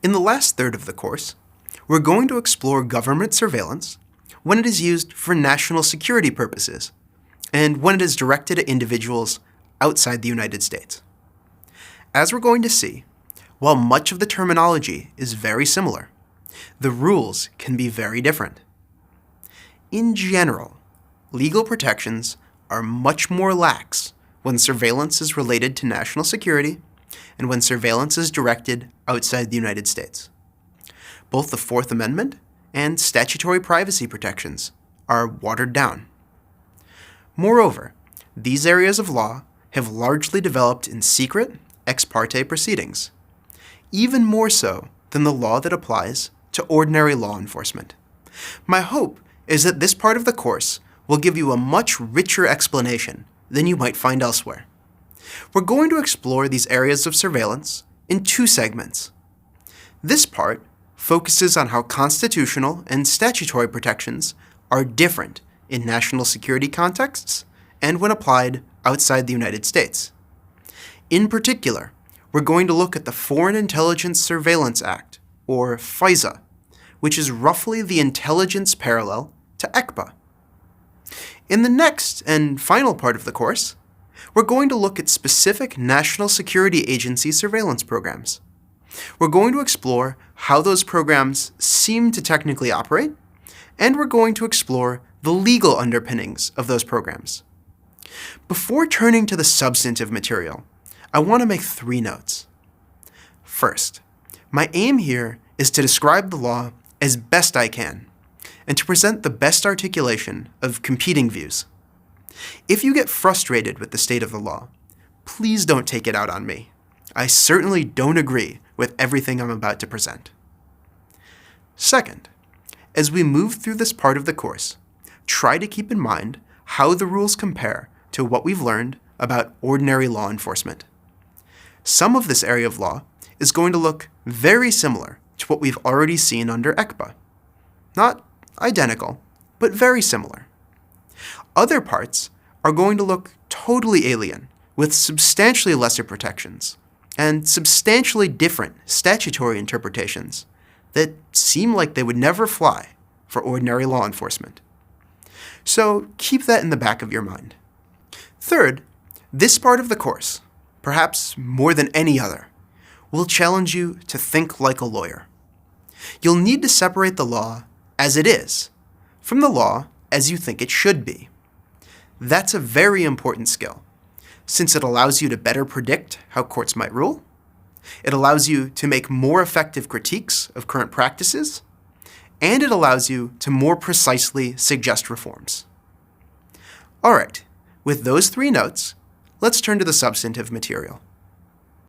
In the last third of the course, we're going to explore government surveillance when it is used for national security purposes and when it is directed at individuals outside the United States. As we're going to see, while much of the terminology is very similar, the rules can be very different. In general, legal protections are much more lax when surveillance is related to national security and when surveillance is directed outside the United States. Both the Fourth Amendment and statutory privacy protections are watered down. Moreover, these areas of law have largely developed in secret, ex parte proceedings, even more so than the law that applies to ordinary law enforcement. My hope is that this part of the course will give you a much richer explanation than you might find elsewhere. We're going to explore these areas of surveillance in two segments. This part focuses on how constitutional and statutory protections are different in national security contexts and when applied outside the United States. In particular, we're going to look at the Foreign Intelligence Surveillance Act, or FISA, which is roughly the intelligence parallel to ECPA. In the next and final part of the course, we're going to look at specific national security agency surveillance programs. We're going to explore how those programs seem to technically operate, and we're going to explore the legal underpinnings of those programs. Before turning to the substantive material, I want to make 3 notes. First, my aim here is to describe the law as best I can, and to present the best articulation of competing views. If you get frustrated with the state of the law, please don't take it out on me. I certainly don't agree with everything I'm about to present. Second, as we move through this part of the course, try to keep in mind how the rules compare to what we've learned about ordinary law enforcement. Some of this area of law is going to look very similar to what we've already seen under ECPA. Not identical, but very similar. Other parts are going to look totally alien, with substantially lesser protections and substantially different statutory interpretations that seem like they would never fly for ordinary law enforcement. So keep that in the back of your mind. Third, this part of the course, perhaps more than any other, will challenge you to think like a lawyer. You'll need to separate the law as it is from the law as you think it should be. That's a very important skill, since it allows you to better predict how courts might rule, it allows you to make more effective critiques of current practices, and it allows you to more precisely suggest reforms. All right, with those 3 notes, let's turn to the substantive material.